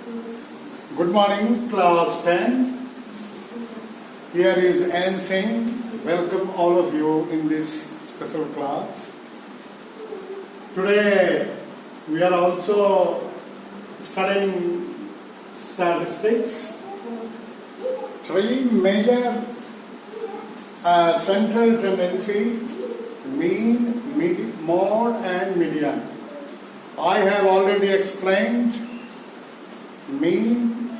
Good morning, class 10. Here is N. Singh. Welcome all of you in this special class. Today we are also studying statistics. Three major central tendency: mean, mode and median. I have already explained mean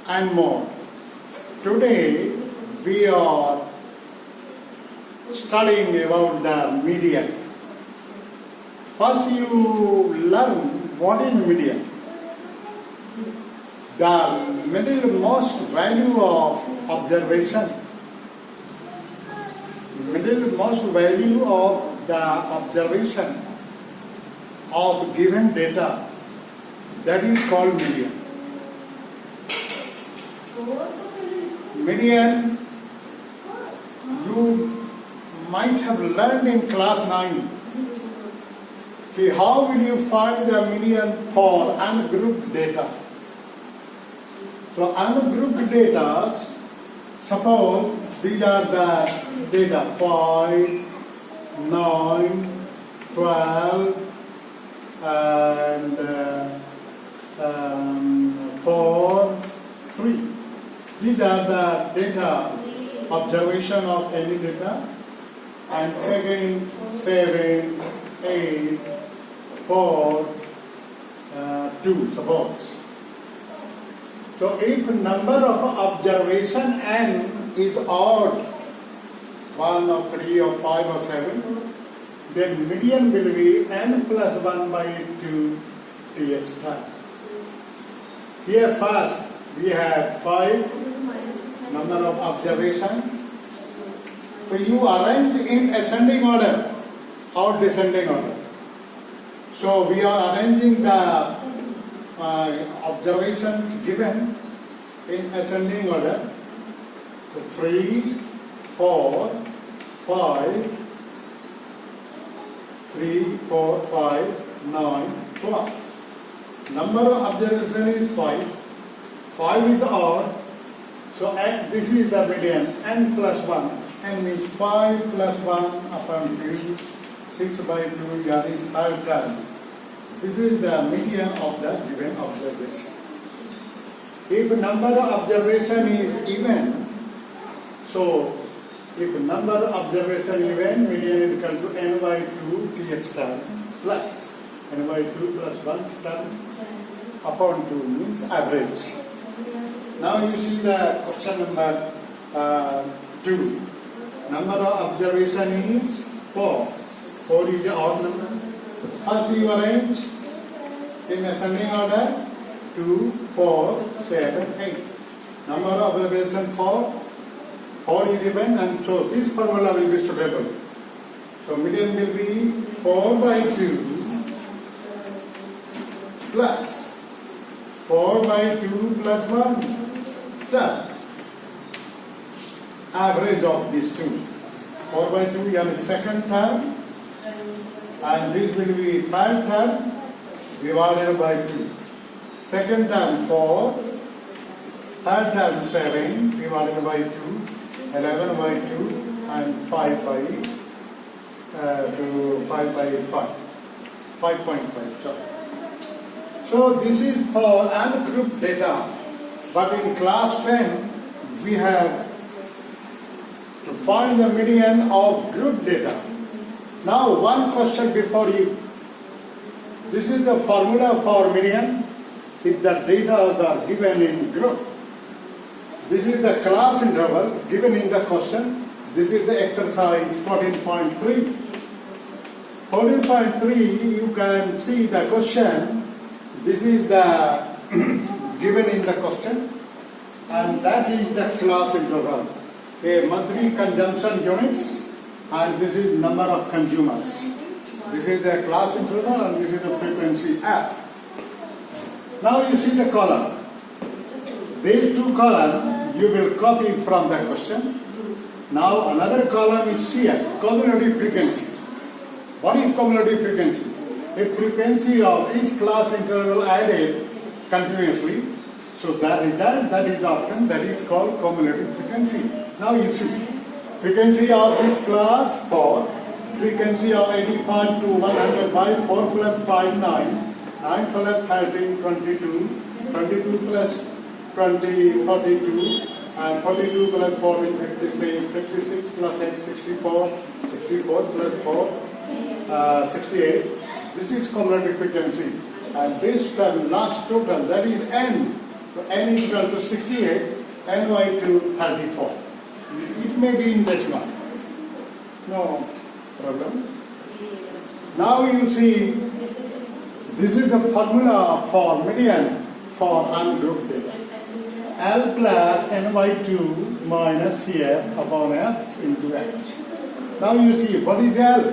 and mode. Today we are studying about the median. First you learn what is median. The middlemost value of observation. Middlemost value of the observation of given data, that is called median. Median, you might have learned in class 9. Okay, how will you find the median for ungrouped data? So ungrouped data, suppose these are the data 5, 9, 12, and 4, 3. These are the data observation of any data. And second, 7, 8, 4, 2, suppose. So if number of observation n is odd, 1 or 3 or 5 or 7, then median will be n plus 1 by 2 ts time. Here first we have 5 number of observation. So you arrange in ascending order or descending order. So we are arranging the observations given in ascending order. So 3, 4, 5, 3, 4, 5, 9, 12. Number of observation is 5. 5 is odd. So this is the median, n plus 1. N means 5 plus 1 upon 2, 6 by 2, you are in third term. This is the median of the given observation. If number of observation is even, so if number of observation even, median is equal to n by 2 ts term plus n by 2 plus 1 term upon 2 means average. Now you see the question number 2. Number of observation is 4. 4 is the odd number. First you arrange in ascending order 2, 4, 7, 8. Number of observation 4. 4 is even, and so this formula will be suitable. So median will be 4 by 2 plus 4 by 2 plus 1. So average of these two. 4 by 2 is the second term, and this will be third term divided by 2. Second term 4, third term 7 divided by 2, 11 by 2, and 5 by 5. 5.5. So this is for ungrouped data. But in class 10, we have to find the median of group data. Now one question before you. This is the formula for median if the data are given in group. This is the class interval given in the question. This is the exercise 14.3. 14.3, you can see the question. This is the given in the question, and that is the class interval. A monthly consumption units, and this is number of consumers. This is a class interval, and this is the frequency f. Now you see the column. These two columns you will copy from the question. Now another column is CF, cumulative frequency. What is cumulative frequency? The frequency of each class interval added continuously. So that is often that is called cumulative frequency. Now you see, frequency of this class for frequency of 85 to 100 by 4 plus 5, 9, 9 plus 13, 22, 22 plus 20, 42, and 42 plus 4 is 56, 56 plus 8, 64, 64 plus 4, 68. This is cumulative frequency. And this term, last total, that is n. So n is equal to 68, n by 2, 34. It may be in decimal. No problem. Now you see, this is the formula for median for ungrouped data. L plus n by 2 minus CF upon F into H. Now you see, what is L?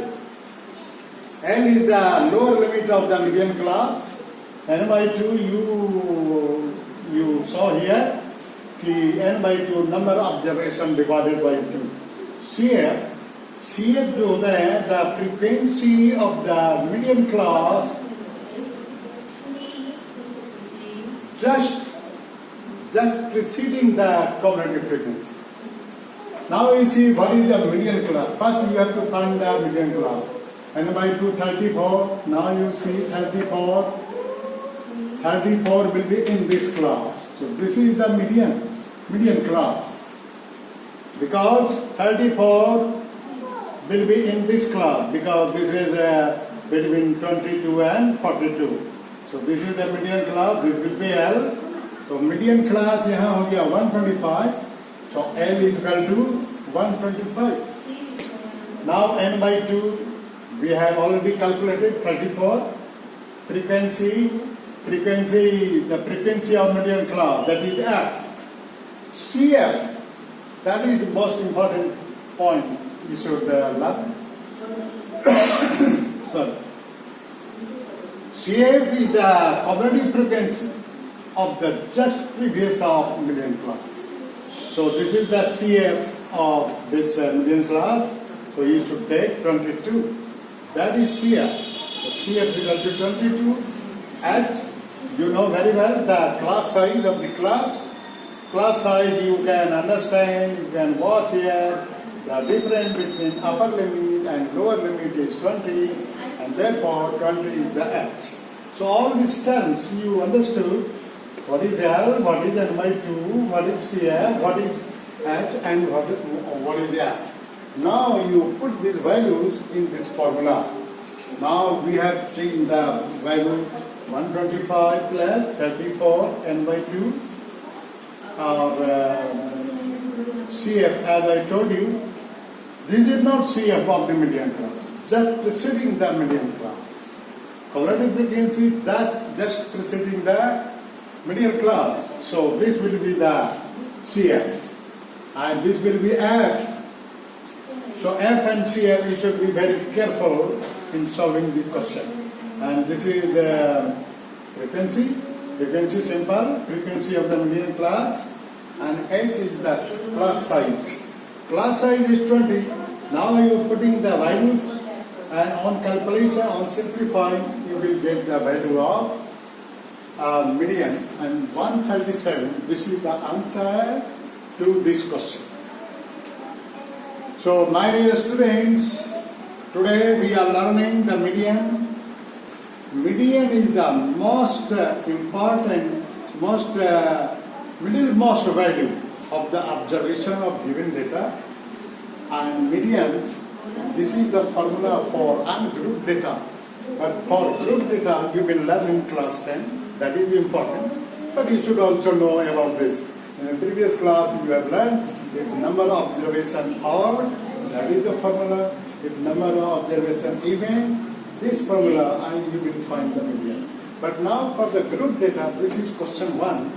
L is the lower limit of the median class. N by 2 you saw here, n by 2 number of observation divided by 2. CF जो है the frequency of the median class just preceding the cumulative frequency. Now you see what is the median class. First you have to find the median class. N by 2 34. Now you see 34 will be in this class. So this is the median class. Because 34 will be in this class because this is between 22 and 42. So this is the median class, this will be L. So median class यहाँ हो गया 125. So L is equal to 125. Now n by 2 we have already calculated 34. The frequency of median class, that is F. CF, that is the most important point you should learn. Sorry. CF is the cumulative frequency of the just previous of median class. So this is the CF of this median class. So you should take 22. That is CF. So CF is equal to 22. As you know very well, the class size of the class. Class size you can understand, you can watch here. The difference between upper limit and lower limit is 20, and therefore 20 is the H. So all these terms you understood. What is L, what is N by 2, what is CF, what is H, and what is F. Now you put these values in this formula. Now we have seen the value 125 plus 34 N by 2 or CF, as I told you. This is not CF of the median class, just preceding the median class. Cumulative frequency, that's just preceding the median class. So this will be the CF, and this will be F. So F and CF, you should be very careful in solving the question. And this is frequency simple, frequency of the median class, and H is the class size. Class size is 20. Now you are putting the values, and on calculation, on simplifying, you will get the value of median, and 137. This is the answer to this question. So my dear students, today we are learning the median. Median is the most important, middlemost value of the observation of given data. And median, this is the formula for ungrouped data. But for group data, you will learn in class 10. That is important. But you should also know about this. In the previous class, you have learned if number of observation hour, that is the formula. If number of observation event, this formula, and you will find the median. But now for the group data, this is question 1.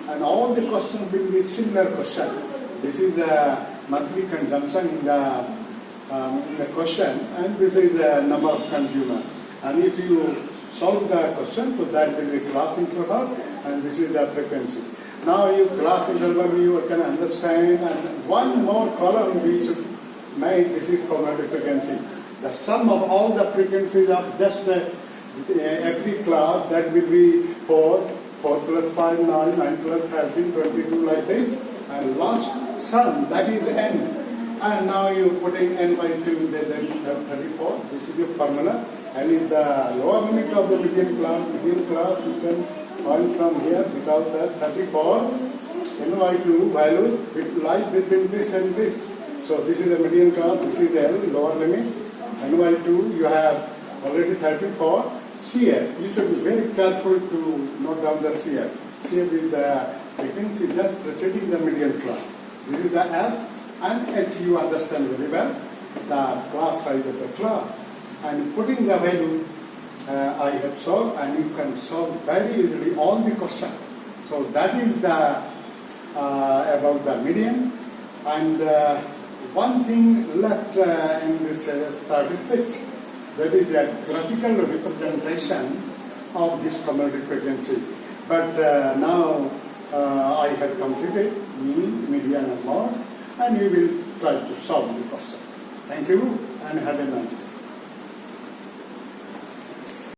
And all the questions will be similar question. This is the monthly consumption in the question, and this is the number of consumer. And if you solve the question, so that will be class interval, and this is the frequency. Now you class interval, you can understand, and one more column we should make, this is cumulative frequency. The sum of all the frequencies of just every class, that will be for 4 plus 5, 9, 9 plus 13, 22 like this. And last sum, that is n. And now you putting n by 2, then 34. This is the formula. And in the lower limit of the median class, you can find from here because the 34 n by 2 value it lies between this and this. So this is the median class, this is L, lower limit. N by 2, you have already 34. CF, you should be very careful to note down the CF. CF is the frequency just preceding the median class. This is the F and H, you understand very well, the class size of the class. And putting the value, I have solved, and you can solve very easily all the questions. So that is the about the median. And one thing left in this statistics, that is a graphical representation of this commodity frequency. But now I have completed mean, median and mode, and we will try to solve the question. Thank you and have a nice day.